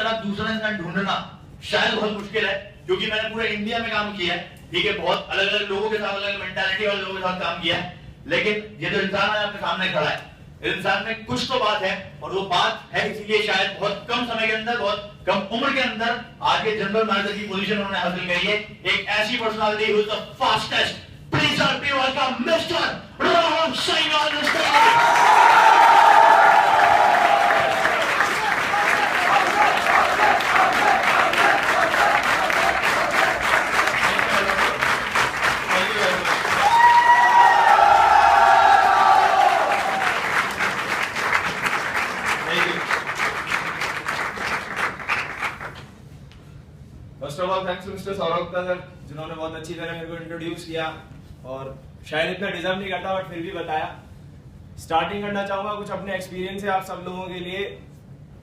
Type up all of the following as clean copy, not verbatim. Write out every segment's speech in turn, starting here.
तरह दूसरा इंसान ढूंढना शायद बहुत मुश्किल है, क्योंकि मैंने पूरे इंडिया में काम किया है, ठीक है, बहुत अलग अलग लोगों के साथ, अलग अलग मेंटालिटी वाले लोगों के साथ काम किया है, लेकिन ये जो इंसान है आपके सामने खड़ा है, इस इंसान में कुछ तो बात है, और वो बात है इसीलिए शायद बहुत कम समय के अंदर, बहुत कम उम्र के अंदर आज के जनरल मैनेजर की पोजीशन उन्होंने हासिल करी है। एक ऐसी personality who is the fastest, please help me welcome mister Rahul Saini. First of all thanks to mister Saurabh sir, जिन्होंने बहुत अच्छी तरह मेरे को इंट्रोड्यूस किया और शायद इतना डिजर्व नहीं करता बट फिर भी बताया। स्टार्टिंग करना चाहूंगा कुछ अपने एक्सपीरियंस से आप सब लोगों के लिए।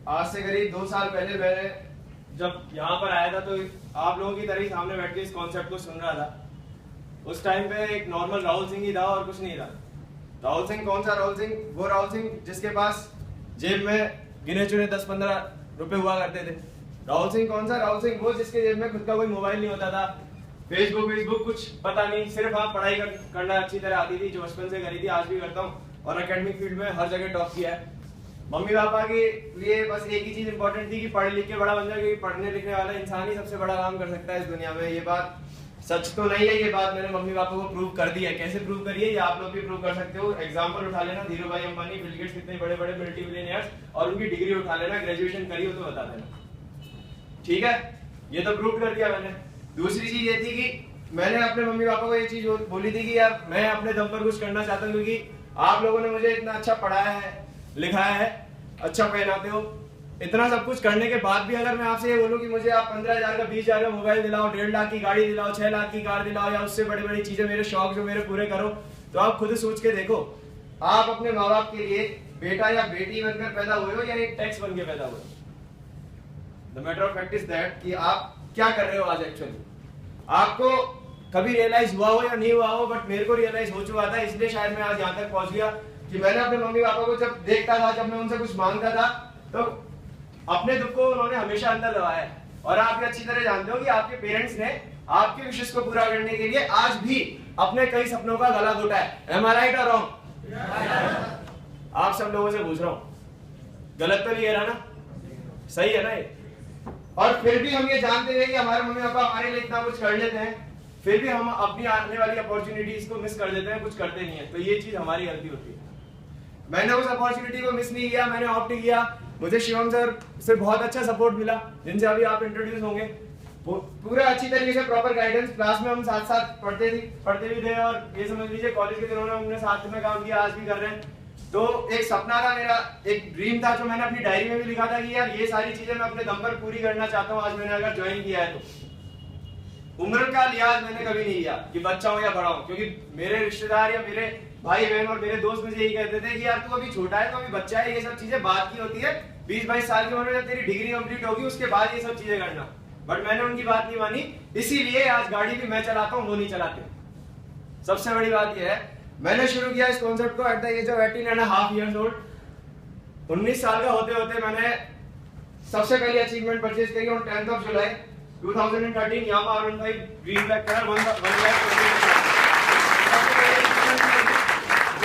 आज से करीब 2 साल पहले मैंने जब यहाँ पर आया था तो आप लोगों की तरह ही सामने बैठ के इस कॉन्सेप्ट को सुन रहा था। उस टाइम पे एक नॉर्मल राहुल सिंह ही था और कुछ नहीं था। राहुल सिंह कौन सा राहुल सिंह? वो राहुल सिंह जिसके पास जेब में गिने चुने 10-15 रुपए हुआ करते थे। राहुल सिंह कौन सा? राहुल सिंह वो जिसके जेब में खुद का कोई मोबाइल नहीं होता था, फेसबुक कुछ पता नहीं, सिर्फ आप पढ़ाई करना अच्छी तरह आती थी, जो बचपन से करी थी, आज भी करता हूँ, और एकेडमिक फील्ड में हर जगह टॉप किया है। मम्मी पापा के लिए बस एक ही चीज इंपॉर्टेंट थी कि पढ़ लिख के बड़ा बन जाए, क्योंकि पढ़ने लिखने वाला इंसान ही सबसे बड़ा काम कर सकता है इस दुनिया में। ये बात सच तो नहीं है, ये बात मैंने मम्मी पापा को प्रूव कर दी है। कैसे प्रूव करी है ये आप लोग भी प्रूव कर सकते हो। एग्जांपल उठा लेना, धीरू भाई अंबानी, बिल गेट्स, कितने बड़े बड़े मल्टी बिलियनियर्स, और उनकी डिग्री उठा लेना, ग्रेजुएशन करी हो तो बता देना, ठीक है? ये तो प्रूव कर दिया मैंने। दूसरी चीज ये थी कि मैंने अपने मम्मी पापा को ये चीज बोली थी कि यार मैं अपने दम पर कुछ करना चाहता हूँ, क्योंकि आप लोगों ने मुझे इतना अच्छा पढ़ाया है, लिखाया है, अच्छा पहनाते हो, इतना सब कुछ करने के बाद भी अगर मैं आपसे ये बोलूं कि मुझे आप 15,000 का 20,000 का मोबाइल दिलाओ, 1.5 लाख की गाड़ी दिलाओ, 6 लाख की कार दिलाओ, या उससे बड़ी बड़ी चीजें, मेरे शौक जो मेरे पूरे करो, तो आप खुद सोच के देखो, आप अपने माँ बाप के लिए बेटा या बेटी बनकर पैदा हुए हो या एक टैक्स बन के पैदा हुए हो? The matter of fact is that कि आप क्या कर रहे हो आज एक्चुअली। आपको कभी रियलाइज हुआ हो या नहीं हुआ हो, बट मेरे को रियलाइज हो चुका था, इसलिए शायद मैं आज यहाँ तक पहुंच गया कि मैंने अपने मम्मी पापा को जब देखता था, जब मैं उनसे कुछ मांगता था, तो अपने दुख को उन्होंने हमेशा अंदर दबाया है। और आप ये अच्छी तरह जानते हो कि आपके पेरेंट्स ने आपके विशेष को पूरा करने के लिए आज भी अपने कई सपनों का गला घोटा है। Am I right or wrong? आप सब लोगों से पूछ रहा हूँ, गलत तो नहीं है ना? सही है ना ये? और फिर भी हम ये जानते हैं कि हमारे मम्मी पापा हमारे लिए इतना कुछ कर लेते हैं, फिर भी हम अपनी आने वाली अपॉर्चुनिटीज को मिस कर देते हैं, कुछ करते नहीं है। तो ये चीज हमारी गलती होती है। मैंने उस अपॉर्चुनिटी को मिस नहीं किया, मैंने ऑप्ट किया। मुझे शिवम सर से बहुत अच्छा सपोर्ट मिला, जिनसे अभी आप इंट्रोड्यूस होंगे। पूरा अच्छी तरीके से प्रॉपर गाइडेंस, क्लास में हम साथ साथ पढ़ते भी थे, और ये समझ लीजिए कॉलेज के दिनों में हमने साथ में काम किया, आज भी कर रहे हैं। तो एक सपना था मेरा, एक ड्रीम था, जो मैंने अपनी डायरी में भी लिखा था कि यार ये सारी चीजें मैं अपने दम पर पूरी करना चाहता हूँ। आज मैंने अगर ज्वाइन किया है तो उम्र का लिहाज मैंने कभी नहीं किया कि बच्चा हूँ या बड़ा हूँ, क्योंकि मेरे रिश्तेदार या मेरे भाई बहन और मेरे दोस्त मुझे यही कहते थे कि यार तू अभी छोटा है, तो अभी बच्चा है, ये सब चीजें बात की होती है, 20-22 साल की उम्र में जब तेरी डिग्री कंप्लीट होगी उसके बाद ये सब चीजें करना। बट मैंने उनकी बात नहीं मानी, इसीलिए आज गाड़ी भी मैं चलाता हूँ, वो नहीं चलाते। सबसे बड़ी बात यह है, मैंने शुरू किया इस कॉन्सेप्ट को at the age of 18.5 years old। 19 साल का होते होते मैंने सबसे पहली अचीवमेंट परचेज करी on 10th of July 2013, Yamaha R15 green black colour 1 lakh.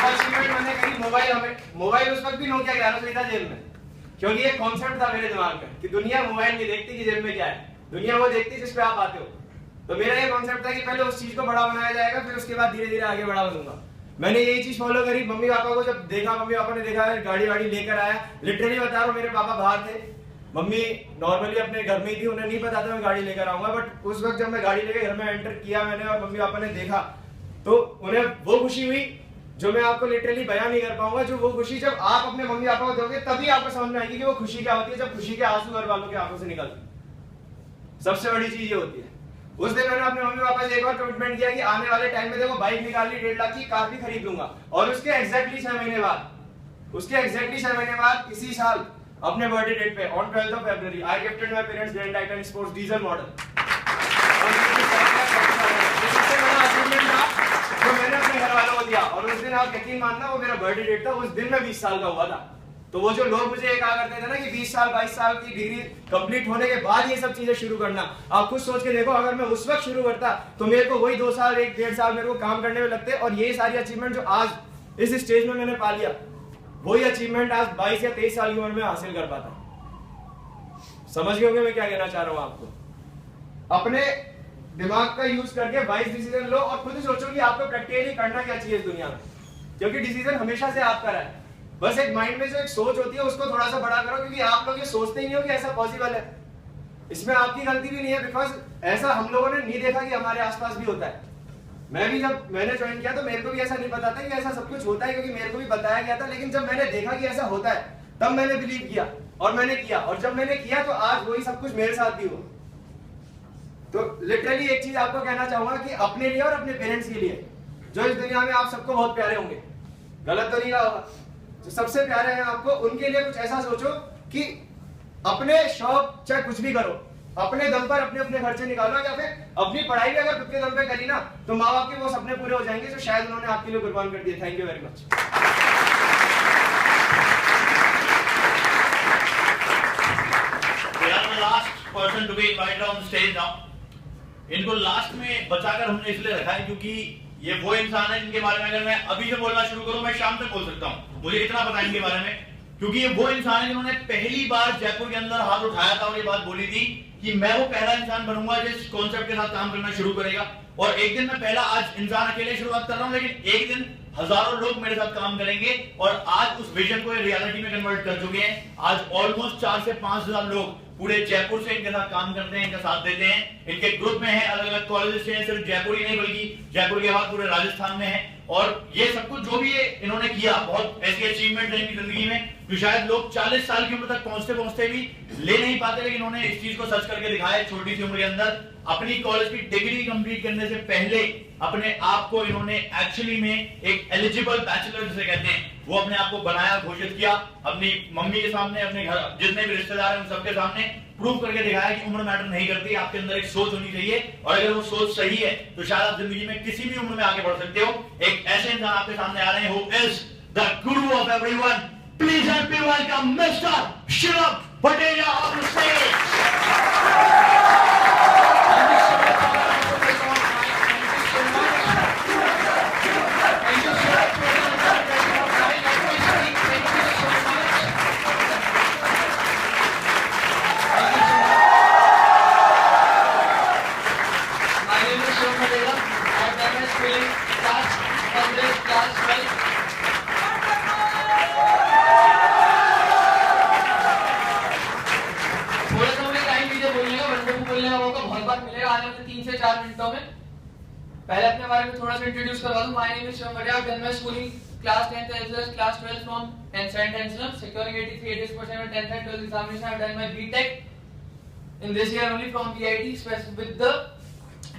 Achievement मैंने करी मोबाइल उस वक्त भी नोकिया 1100 था जेब में, क्योंकि एक कॉन्सेप्ट था मेरे दिमाग में कि दुनिया मोबाइल नहीं देखती कि जेब में क्या है, दुनिया वो देखती जिस पे आप आते हो। तो मेरा ये कॉन्सेप्ट था कि पहले उस चीज को बड़ा बनाया जाएगा, फिर उसके बाद धीरे धीरे आगे बड़ा बनूंगा। मैंने यही चीज फॉलो करी। मम्मी पापा को जब देखा, मम्मी पापा ने देखा गाड़ी वाड़ी लेकर आया, लिटरली बता रहा हूँ, मेरे पापा बाहर थे, मम्मी नॉर्मली अपने घर में ही थी, उन्हें नहीं पता था मैं गाड़ी लेकर आऊंगा। बट उस वक्त जब मैं गाड़ी लेकर घर में एंटर किया मैंने, और मम्मी पापा ने देखा, तो उन्हें वो खुशी हुई जो मैं आपको लिटरली बयान नहीं कर पाऊंगा। जो वो खुशी जब आप अपने मम्मी पापा को दोगे तभी आपको समझ में आएगी कि वो खुशी क्या होती है, जब खुशी के आंसू घर वालों के आंखों से निकलते। सबसे बड़ी चीज ये होती है। उस दिन मैंने अपने मम्मी पापा से एक और कमिटमेंट किया कि आने वाले टाइम में देखो बाइक निकाल ली, 1.5 लाख की कार भी खरीद लूंगा। और उसके एग्जैक्टली 6 महीने बाद इसी साल अपने बर्थडे डेट पे on 12th of February I gifted my parents grand Titan sports diesel model. जो मैंने अपने घर वालों को दिया, और उस दिन आप यकीन मानना वो मेरा बर्थडे डेट था, उस दिन मैं 20 साल का हुआ था। तो वो जो लोग मुझे कहा करते थे ना कि 20 साल 22 साल की डिग्री कंप्लीट होने के बाद ये सब चीजें शुरू करना, आप खुद सोच के देखो, अगर मैं उस वक्त शुरू करता तो मेरे को वही 2 साल 1-1.5 साल मेरे को काम करने में लगते, और ये सारी अचीवमेंट जो आज इस स्टेज में मैंने पा लिया, वही अचीवमेंट आज 22 या 23 साल की उम्र में हासिल कर पाता। समझ गए होंगे मैं क्या कहना चाह रहा हूं आपको। अपने दिमाग का यूज करके वाइज डिसीजन लो और खुद ही सोचो कि आपको प्रैक्टिकली करना क्या चाहिए इस दुनिया में, क्योंकि डिसीजन हमेशा से आपका रहा है। बस एक माइंड में जो एक सोच होती है उसको थोड़ा सा बड़ा करो, क्योंकि आप लोग ये सोचते ही नहीं हो कि ऐसा पॉसिबल है। इसमें आपकी गलती भी नहीं है, बिकॉज ऐसा हम लोगों ने नहीं देखा कि हमारे आसपास भी होता है। मैं भी जब मैंने ज्वाइन किया तो मेरे को भी ऐसा नहीं पता था कि ऐसा सब कुछ होता है, क्योंकि मेरे को भी बताया गया था, लेकिन जब मैंने देखा कि ऐसा होता है तब मैंने बिलीव किया और मैंने किया, और जब मैंने किया तो आज वही सब कुछ मेरे साथ भी हुआ। तो लिटरली एक चीज आपको कहना चाहूंगा कि अपने लिए और अपने पेरेंट्स के लिए, जो इस दुनिया में आप सबको बहुत प्यारे होंगे, गलत तो नहीं रहा होगा, जो सबसे प्यारे हैं आपको, उनके लिए कुछ ऐसा सोचो कि अपने शौक चाहे कुछ भी करो, अपने दम पर अपने अपने खर्चे निकालो, या फिर अपनी पढ़ाई भी अगर खुद के दम पे करी ना तो माँ बाप के वो सपने पूरे हो जाएंगे जो शायद उन्होंने आपके लिए कुर्बान कर दिए। Thank you very much. Last person to be invited on stage now. इनको लास्ट में बचाकर हमने इसलिए रखा है क्योंकि ये वो इंसान है जिनके बारे में अगर मैं अभी से बोलना शुरू करूं मैं शाम तक बोल सकता हूं। मुझे इतना पता है इनके बारे में, क्योंकि ये वो इंसान है जिन्होंने पहली बार जयपुर के अंदर हाथ उठाया था और ये बात बोली थी कि मैं वो पहला इंसान बनूंगा जिस कॉन्सेप्ट के साथ काम करना शुरू करेगा। और एक दिन मैं पहला, आज इंसान अकेले शुरुआत कर रहा हूं, लेकिन एक दिन हजारों लोग मेरे साथ काम करेंगे और आज उस विजन को रियलिटी में कन्वर्ट कर चुके हैं। आज ऑलमोस्ट 4 से 5 हजार लोग पूरे जयपुर से इनके साथ काम करते हैं, इनका साथ देते हैं। इनके ग्रुप में है, अलग अलग कॉलेज से, सिर्फ जयपुर ही नहीं बल्कि जयपुर के बाद पूरे राजस्थान में है। और ये सब कुछ जो भी ये इन्होंने किया, बहुत ऐसी अचीवमेंट है इनकी जिंदगी में जो शायद लोग 40 साल की उम्र तक पहुंचते पहुंचते भी ले नहीं पाते, लेकिन इन्होंने इस चीज को सच करके दिखाया। छोटी सी उम्र के अंदर अपनी कॉलेज की डिग्री कंप्लीट करने से पहले अपने आप को इन्होंने एक्चुअली में एक एलिजिबल बैचलर जिसे कहते हैं वो अपने आप को बनाया, घोषित किया, अपनी मम्मी के सामने, अपने घर जितने भी रिश्तेदार हैं उन सबके सामने प्रूव करके दिखाया कि उम्र मैटर नहीं करती, आपके अंदर एक सोच होनी चाहिए, और अगर वो सोच सही है तो शायद आप जिंदगी में किसी भी उम्र में आगे बढ़ सकते हो। एक ऐसे इंसान आपके सामने आ रहे हैं who is the Guru of everyone. Please help me welcome mister Shivam Patel on the stage. पहले अपने बारे में थोड़ा सा इंट्रोड्यूस करवा दूं। My name is Shivam Patel. I've done my schooling class 10th as well as class 12 from St. Anselm, securing 83% and 10th and 12th examination. I've done my BTech in this year only from VIT with the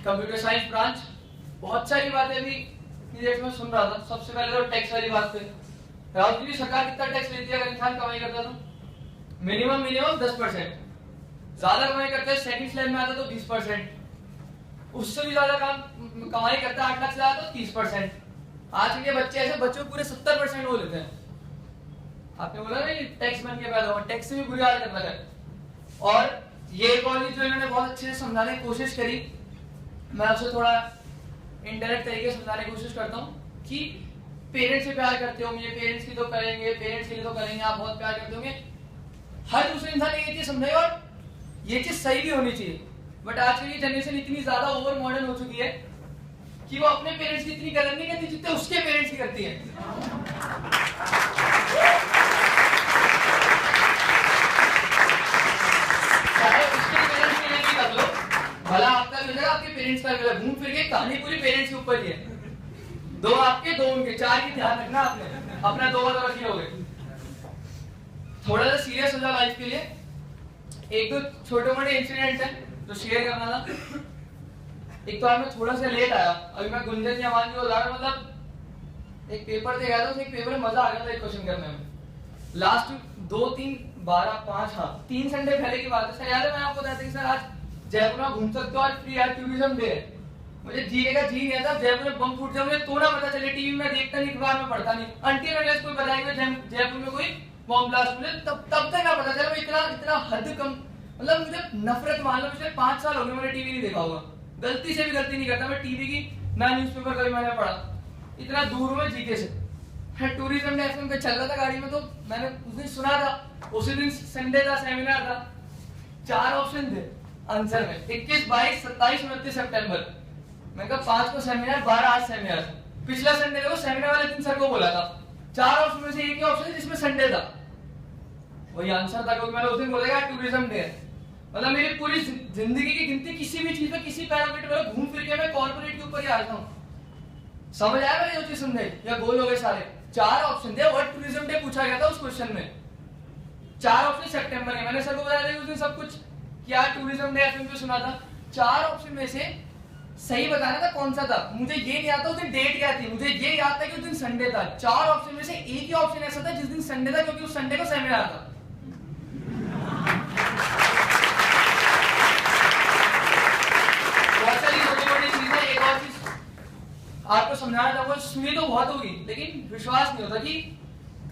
computer science branch. बहुत सारी बातें अभी period में सुन रहा था। सबसे पहले तो टैक्स वाली बात पे, राहुल जी सरकार कितना टैक्स लेती है अगर इंसान कमाई करता तो? मिनिमम 10%। ज्यादा कमाई करता है सेकंड स्लैब में आता तो 20%, उससे भी ज्यादा काम कमाई करता है 8 लाख से ज्यादा तो 30%। आज के बच्चे ऐसे बच्चों पूरे 70% वो लेते हैं। आपने बोला ना ये टैक्स बन के पैदा हुआ, टैक्स से भी बुरी हाल कर लगा है। और ये कॉलेज जो इन्होंने बहुत अच्छे से समझाने की कोशिश करी, मैं आपसे थोड़ा इनडायरेक्ट तरीके से समझाने की कोशिश करता हूँ कि पेरेंट्स से प्यार करते होंगे, पेरेंट्स की तो करेंगे, पेरेंट्स के लिए तो करेंगे, आप बहुत प्यार करते होंगे। हर दूसरे इंसान ने ये चीज समझाई और ये चीज सही भी होनी चाहिए। बट आज की जनरेशन इतनी ज्यादा ओवर मॉडर्न हो चुकी है कि वो अपने पेरेंट्स की इतनी कदर नहीं करती जितने उसके पेरेंट्स की करती है। चाहे उसके पेरेंट्स की नहीं कर लो, भला आपका भी होगा, आपके पेरेंट्स का भी होगा। घूम फिर के कहानी पूरी पेरेंट्स के ऊपर ही है। 2 आपके 2 उनके, 4 की ध्यान रखना आपने, अपना 2 बार रखिए हो गए। थोड़ा सा सीरियस हो जाओ लाइफ के लिए। एक दो छोटे मोटे इंसिडेंट है तो शेयर करना था। एक तो आज मैं थोड़ा सा लेट आया, अभी मैं गुंजन जी अमान जी को लाकर मतलब एक पेपर दे गया था, उस एक पेपर में मजा आ गया था एक क्वेश्चन करने में। लास्ट 2, 3, 12, 5 हाँ 3 संडे पहले की बात है सर, याद है मैं आपको बताया था कि सर आज जयपुर में घूम सकते हो, आज फ्री एयर टूरिज्म डे है। मुझे जीने का जी नहीं था जयपुर में बम फूट जाए, मुझे तो ना पता चले, टीवी में देखता नहीं, अखबार में पढ़ता नहीं, अंटी में कोई बताया जयपुर में कोई बॉम्ब ब्लास्ट मुझे तब तक ना पता चला। मैं इतना हद कम, मतलब मुझे नफरत, मान लो पिछले 5 साल हो गए मैंने टीवी नहीं देखा होगा, गलती से भी गलती नहीं करता मैं टीवी की, ना न्यूज़पेपर कभी मैंने पढ़ा, इतना दूर हूं मैं जीके से। मैं टूरिज्म डे एफएम पे चल रहा था गाड़ी में, तो मैंने उस दिन सुना था, उसी दिन संडे था, सेमिनार था, 4 ऑप्शन थे आंसर में, 21, 22, 27, 29 सितंबर। मैं कहा 5 को सेमिनार, 12 आज सेमिनार। पिछला संडे को सेमिनार वाले दिन सर को बोला था 4 ऑप्शन में से एक ही ऑप्शन है जिसमें संडे था, वही आंसर था, क्योंकि मैंने उस दिन बोला था टूरिज्म डे है। मतलब मेरी पूरी जिंदगी की गिनती किसी भी चीज में, किसी पैरामीटर में घूम फिर के मैं कॉर्पोरेट के ऊपर ही आता हूँ। समझ आया मैंने जो चीज समझे या गोल हो गए सारे? 4 ऑप्शन थे, वर्ल्ड टूरिज्म डे पूछा गया था उस क्वेश्चन में, 4 ऑप्शन सितंबर के। मैंने सर को बताया था उस दिन सब कुछ क्या टूरिज्म डे एफएम पे सुना था, 4 ऑप्शन में से सही बताना था कौन सा था। मुझे ये नहीं आता उस दिन डेट क्या थी, मुझे ये याद था कि उस दिन संडे था। 4 ऑप्शन में से एक ही ऑप्शन ऐसा था जिस दिन संडे था, क्योंकि उस संडे को सेमिनार था। बहुत सारी छोटी मोटी चीजें। एक और चीज आपको समझाना था, वो सुनी तो बहुत होगी लेकिन विश्वास नहीं होता कि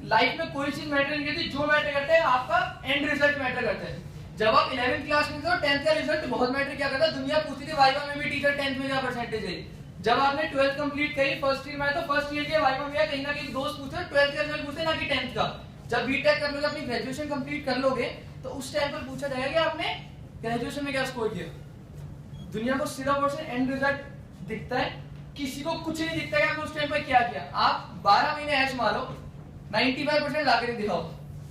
लाइफ में कोई चीज मैटर नहीं करती, जो मैटर करता है आपका एंड रिजल्ट मैटर करता है। जब आप 11th क्लास में थे तो 10th का रिजल्ट बहुत मैटर क्या करता है। दुनिया पूछती थी वाइवा में भी टीचर 10th में क्या परसेंटेज है। जब आपने 12th कंप्लीट करी फर्स्ट ईयर में, तो फर्स्ट ईयर के वाइवा में कहीं ना कहीं दोस्त पूछते 12th का रिजल्ट पूछते ना कि 10th का। जब बीटेक कर लोगे, अपनी ग्रेजुएशन कंप्लीट कर लोगे, तो उस टाइम पर पूछा जाएगा कि आपने ग्रेजुएशन में क्या स्कोर किया। दुनिया को सिर्फ और सिर्फ एंड रिजल्ट दिखता है, किसी को कुछ नहीं दिखता है कि आपने उस टाइम पर क्या किया। आप 12 महीने ऐश मारो, 95% ला कर दिखाओ,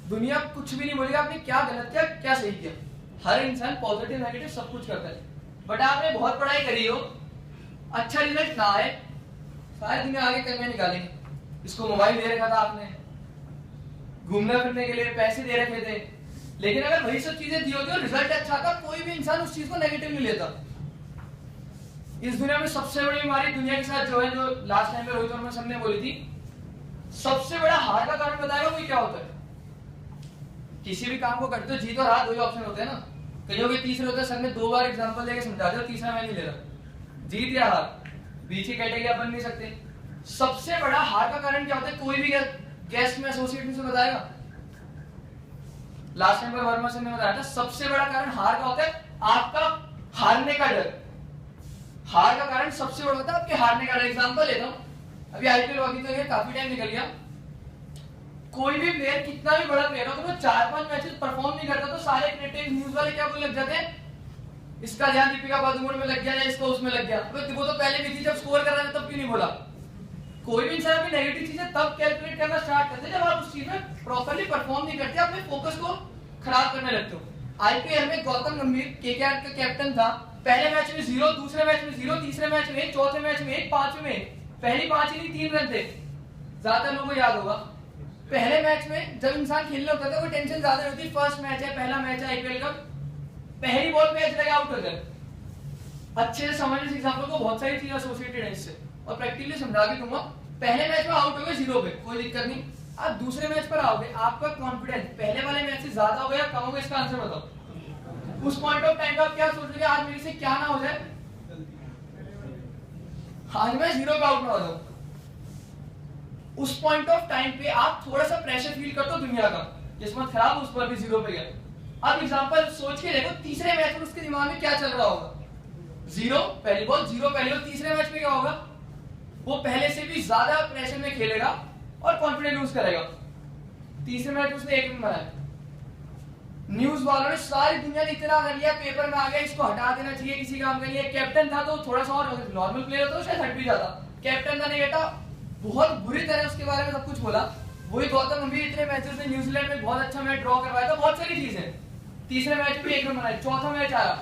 दुनिया कुछ भी नहीं बोलेगा आपने क्या गलत किया क्या सही किया। हर इंसान पॉजिटिव नेगेटिव सब कुछ करता है। बट आपने बहुत पढ़ाई करी हो, अच्छा रिजल्ट ना आए, सारी दुनिया आगे कमियां निकालेंगे। इसको मोबाइल दे रखा था आपने, घूमने फिरने के लिए पैसे दे रखे थे, लेकिन अगर वही सब चीजें दी होती और रिजल्ट अच्छा था, कोई भी इंसान उस चीज को नेगेटिव नहीं लेता। इस दुनिया में सबसे बड़ी बीमारी दुनिया के साथ जो है, जो लास्ट टाइम में रोहित और मैं सबने बोली थी, सबसे बड़ा हार का कारण बताएगा वो क्या होता है। किसी भी काम को करते हो, जीत और हार 2 ही ऑप्शन होते हैं ना। कईयों के तीसरे होते हैं, सर ने 2 बार एग्जांपल देके समझा दिया, तीसरा मैं नहीं ले रहा। जीत या हार, बीच की कैटेगरी आप बन नहीं सकते। सबसे बड़ा हार का कारण क्या होता है, कोई भी गेस्ट में एसोसिएट से बताएगा। लास्ट टाइम पर वर्मा सर ने बताया था, सबसे बड़ा कारण हार का होता है आपका हारने का डर। हार का कारण सबसे बड़ा होता है आपके हारने का डर। एग्जांपल लेता हूं, अभी आईपीएल अभी तो काफी टाइम निकल गया, कोई भी प्लेयर कितना भी बड़ा प्लेयर हो, तो वो 4-5 मैचेस परफॉर्म नहीं करता तो सारे क्रिकेट न्यूज वाले क्या बोलने लग जाते हैं, इसका ध्यान दीपिका पादुकोण में लग गया या इसका उसमें लग गया। वो तो पहले भी थी, जब स्कोर कर रहा था तब क्यों नहीं बोला। कोई भी इंसान अपनी नेगेटिव चीजें तब कैलकुलेट करना स्टार्ट करते हैं जब आप उस चीज में प्रॉपर्ली परफॉर्म नहीं करते, अपने फोकस को खराब करने लगते हो। आईपीएल में गौतम गंभीर केकेआर का कैप्टन था, पहले मैच में 0, दूसरे मैच में 0, तीसरे मैच में 1, चौथे मैच में 1, पांचवें में 1। पहली 5 इनिंग 3 रन थे। ज्यादातर लोगों को याद होगा, पहले मैच में जब इंसान खेलने होता था वो टेंशन ज्यादा होती, फर्स्ट मैच है, पहला मैच है आईपीएल का, पहली बॉल पे एज लगा आउट हो जाए। अच्छे से समझ इस एग्जांपल को, बहुत सारी चीजें एसोसिएटेड है इससे और प्रैक्टिकली समझा भी दूंगा। पहले मैच में आउट हो गए 0 पे, कोई दिक्कत नहीं। आप दूसरे मैच पर आओगे, आपका कॉन्फिडेंस पहले वाले मैच से ज्यादा हो गया कम हो गया, इसका आंसर बताओ। उस पॉइंट ऑफ टाइम पे आप क्या सोचोगे, आज मेरे से क्या ना हो जाए, आज मैं 0 पे आउट ना हो जाऊं। उस पॉइंट ऑफ टाइम पे आप थोड़ा सा प्रेशर फील करते हो दुनिया का, किस्मत खराब उस पर भी 0 पे गया। अब एग्जांपल सोच के देखो, तीसरे मैच में उसके दिमाग में क्या चल रहा होगा, 0 पहली बॉल, 0 पहली बॉल। तीसरे मैच में क्या होगा, वो पहले से भी ज्यादा प्रेशर में खेलेगा और कॉन्फिडेंस लूज करेगा। तीसरे मैच उसने 1 रन बनाया, न्यूज वालों ने सारी दुनिया ने इतना कर लिया, पेपर में आ गया इसको हटा देना चाहिए, किसी काम का नहीं है। कैप्टन था तो थोड़ा सा और नॉर्मल प्लेयर होता तो शायद हट भी जाता, कैप्टन था नहीं बेटा, बहुत बुरी तरह उसके बारे में सब कुछ बोला। वही गौतम गंभीर इतने मैचेस में न्यूजीलैंड में बहुत अच्छा मैच ड्रॉ करवाया था, बहुत सारी चीजें। तीसरे मैच में 1 रन बनाया, चौथा मैच आया,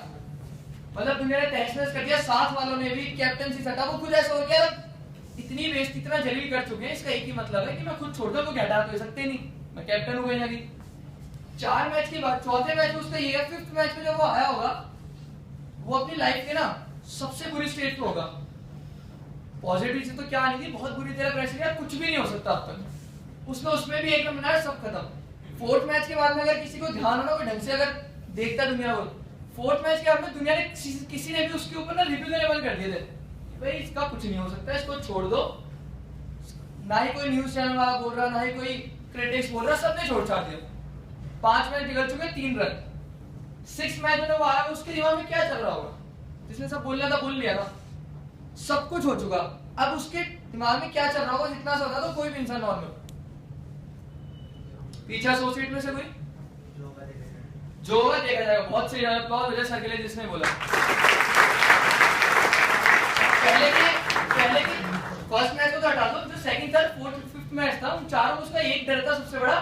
मतलब दुनिया ने तहस-नहस कर दिया। साथ वालों ने भी कैप्टनसी सटा, वो खुद ऐसा हो गया इतनी वेस्ट, इतना जलील कर चुके हैं, इसका एक ही मतलब है कि मैं खुद छोड़ दूं, कोई हटा तो सकते नहीं, मैं कैप्टन हूं कहीं ना कहीं। 4 मैच के बाद चौथे मैच में उसका ये, 5th मैच में जब वो आया होगा, वो अपनी लाइफ के ना सबसे बुरी स्टेज पे होगा। पॉजिटिव से तो क्या नहीं थी, बहुत बुरी तरह प्रेशर है, कुछ भी नहीं हो सकता अब तक। उसमें भी 1 रन बनाया, सब खत्म। 4th मैच के बाद में अगर किसी को ध्यान होना, कोई ढंग से अगर देखता दुनिया को, 4th मैच के बाद में दुनिया ने किसी ने भी उसके ऊपर ना रिव्यू देने बंद कर दिए थे, भाई इसका कुछ नहीं हो सकता, इसको छोड़ दो। ना ही कोई न्यूज चैनल वाला बोल रहा, ना ही कोई क्रिटिक्स बोल रहा, सबने छोड़ छाड़ दिया। 5 मैच निकल चुके, 3 रन। 6 मैच में वो आया, उसके दिमाग में क्या चल रहा होगा? जिसने सब बोलना था बोल लिया था, सब कुछ हो चुका, अब उसके दिमाग में क्या चल रहा होगा? जितना सा होता तो कोई भी इंसान नॉर्मल। पीछे एसोसिएट में से कोई जो होगा देखा जाएगा। बहुत सही अप्लॉज विजय सर के लिए जिसने बोला। पहले के फर्स्ट मैच को तो हटा दो, जो second third fourth fifth match था, उन चारों में उसका एक डर था सबसे बड़ा,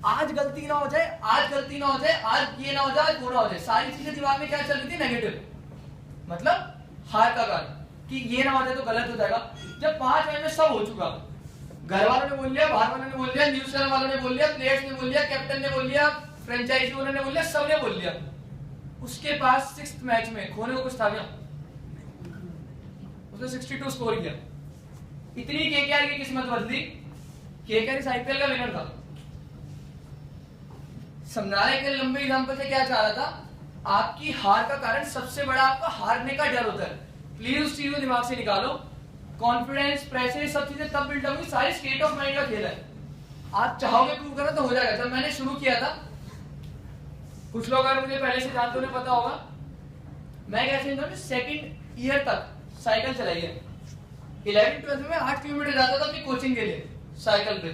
आज गलती ना हो जाए, आज गलती ना हो जाए, आज ये ना हो जाए, आज वो ना हो जाए। सारी चीजें दिमाग में क्या चल रही थी? नेगेटिव, मतलब हार का कारण कि ये ना हो जाए तो गलत हो जाएगा। जब 5 मैच में सब हो चुका, घर वालों ने बोल लिया, बाहर वालों ने बोल लिया, न्यूज चैनल वालों ने बोल लिया, प्लेयर्स ने बोल लिया, कैप्टन ने बोल लिया, फ्रेंचाइजी ओनर ने बोल लिया, सबने बोल लिया, उसके पास 6th मैच में खोने को कुछ था क्या? उसने 62 स्कोर किया। इतनी केकेआर की किस्मत बदली, केकेआर इस आईपीएल का विनर था। समझाने के लंबे एग्जांपल से क्या चाह रहा था? आपकी हार का कारण सबसे बड़ा आपका हारने का डर होता है। प्लीज उस चीज को दिमाग से निकालो। कॉन्फिडेंस, प्रेशर, सब चीजें तब बिल्ड होंगी, सारी स्टेट ऑफ माइंड का खेल है। आप चाहोगे प्रूव करना तो हो जाएगा। जब मैंने शुरू किया था, कुछ लोग अगर मुझे पहले से जानते उन्हें पता होगा, मैं कैसे सेकंड ईयर तक साइकिल चलाई है। 11th-12th में 8 किलोमीटर जाता था अपनी कोचिंग के लिए साइकिल पे।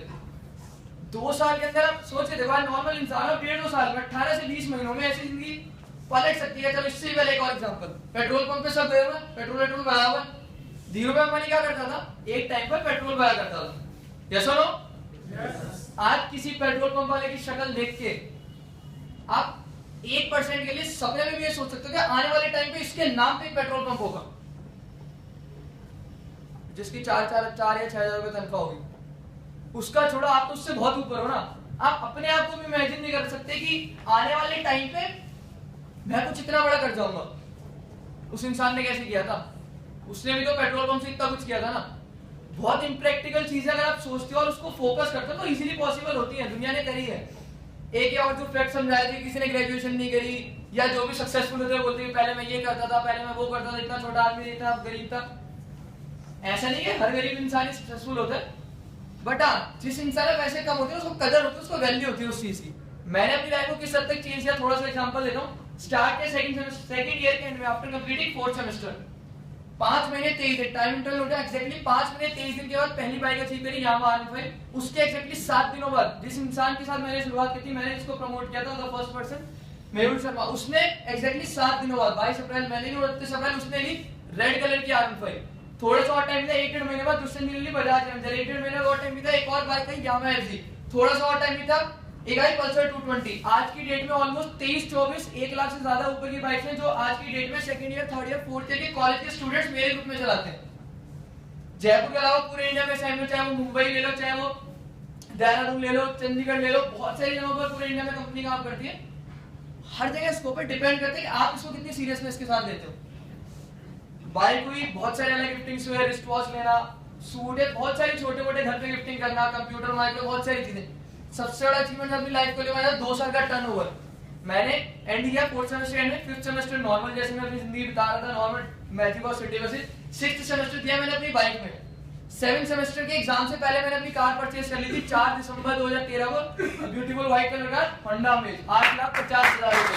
2 साल के अंदर आप सोच के देखो, नॉर्मल इंसान हो 1.5-2 साल में 18 से 20 महीनों में ऐसी जिंदगी पलट सकती है। चलो इससे पहले एक और एग्जांपल, पेट्रोल पंप पे सब गए हुए, पेट्रोल भरा हुआ। धीरूभाई अंबानी क्या करता था? एक टाइम पर पेट्रोल भरा करता था। यस और नो? आज किसी पेट्रोल पंप वाले की शक्ल देख के आप 1% के लिए सपने में भी ये सोच सकते हो कि आने वाले टाइम पे इसके नाम पे पेट्रोल पंप होगा जिसकी 4 या 6,000 रुपए तनख्वाह होगी। उसका छोड़ो, आप तो उससे बहुत ऊपर हो ना। आप अपने आप को भी इमेजिन नहीं कर सकते कि आने वाले टाइम पे मैं कुछ इतना बड़ा कर जाऊंगा। उस इंसान ने कैसे किया था? उसने भी तो पेट्रोल पंप से इतना कुछ किया था ना। बहुत इम्प्रैक्टिकल चीजें अगर आप सोचते हो और उसको फोकस करते हो तो इजीली पॉसिबल होती है, दुनिया ने करी है। एक या और जो फैक्ट समझाए थे, किसी ने ग्रेजुएशन नहीं करी या जो भी सक्सेसफुल होते हैं बोलते हैं पहले मैं ये करता था, पहले मैं वो करता था, इतना छोटा आदमी नहीं था, गरीब था। ऐसा नहीं है हर गरीब इंसान ही सक्सेसफुल होता है, बट हाँ जिस इंसान में पैसे कम होते हैं उसको कदर होती है, उसको वैल्यू होती है उस चीज की। मैंने अपनी लाइफ को किस हद तक चेंज किया, थोड़ा सा एग्जांपल देता हूँ। स्टार्ट के सेकंड ईयर के एंड में आफ्टर कंप्लीटिंग 4th सेमेस्टर 5 महीने 23 दिन टाइम इंटरवल होता है। एक्जैक्टली 5 महीने 23 दिन के बाद पहली बाइक अचीव करी यामाहा R15। उसके एक्जैक्टली 7 दिनों बाद जिस इंसान के साथ मैंने शुरुआत की थी, मैंने इसको प्रमोट किया था, the first person Mehul Sharma, उसने एक्जैक्टली 7 दिनों बाद 22 अप्रैल मैंने ली और 29 अप्रैल उसने ली रेड कलर की R15। थोड़ा सा और टाइम था, 1-1.5 महीने बाद दूसरे ने ली बजाज रेंजर, 1-1.5 महीने और टाइम भी था, एक और बाइक आई यामाहा FZ। थोड़ा सा और टाइम भी था, एक आई पल्सर 220। आज की डेट में ऑलमोस्ट 23-24 1 लाख से ज्यादा ऊपर की बाइक्स हैं जो आज की डेट में second year, third year, fourth year के कॉलेज के स्टूडेंट्स मेरे ग्रुप में चलाते हैं। जयपुर के अलावा पूरे इंडिया में चाहे वो मुंबई ले लो, चाहे वो देहरादून ले लो, चंडीगढ़ ले लो, बहुत सारी जगहों पर पूरे इंडिया में कंपनी काम करती है। हर जगह स्कोप पे डिपेंड करते हैं कि आप इसको कितनी सीरियसनेस के साथ लेते हो। बाइक हुई, बहुत सारे अलग गिफ्टिंग्स हुए, रिस्ट वॉच लेना, सूट है, बहुत सारी छोटे मोटे घर पे गिफ्टिंग करना, कंप्यूटर माइक्रो, बहुत सारी चीजें। सबसे बड़ा अचीवमेंट अपनी लाइफ को लेकर 2 साल का टर्नओवर मैंने एंड किया 4th सेमेस्टर एंड में। 5th सेमेस्टर नॉर्मल जैसे मैं अपनी जिंदगी बिता रहा था, नॉर्मल मैजिक और सिटी बसेस। 6th सेमेस्टर दिया मैंने अपनी बाइक में। 7th सेमेस्टर के एग्जाम से पहले मैंने अपनी कार परचेज कर ली थी 4 दिसंबर 2013 को, ब्यूटीफुल व्हाइट कलर का होंडा अमेज, 8,50,000 रुपए।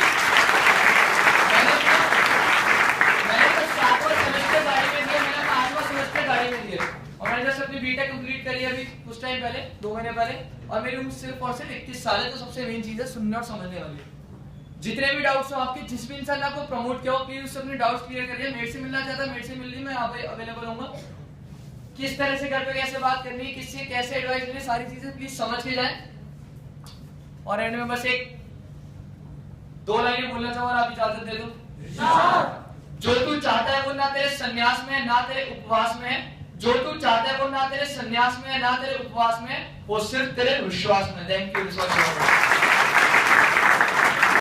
मैंने तो 7वां सेमेस्टर गाड़ी में दिया, मैंने 8वां सेमेस्टर गाड़ी में दिया और मैंने जस्ट अपनी बीटेक कंप्लीट करी अभी कुछ टाइम पहले, 2 महीने पहले। और मेरी उम्र सिर्फ और सिर्फ 21 साल है। तो सबसे मेन चीज है सुनने और समझने वाली। जितने भी डाउट्स हो आपके, जिस भी इंसान ने आपको प्रमोट किया हो, प्लीज उससे अपने डाउट्स क्लियर करिए। मेरे से मिलना चाहता है, मेरे से मिलनी, मैं यहाँ पे अवेलेबल होऊंगा। किस तरह से घर पे कैसे बात करनी है, किससे कैसे एडवाइस लेनी, सारी चीजें प्लीज समझ के जाएं। और एंड में बस 2 लाइनें बोलना चाहूँ और आप इजाजत दे दो। जो तू चाहता है वो ना तेरे संन्यास में है, ना तेरे उपवास में है। जो तू चाहता है वो ना तेरे संन्यास में है, ना तेरे उपवास में है, वो सिर्फ तेरे विश्वास में। Thank you.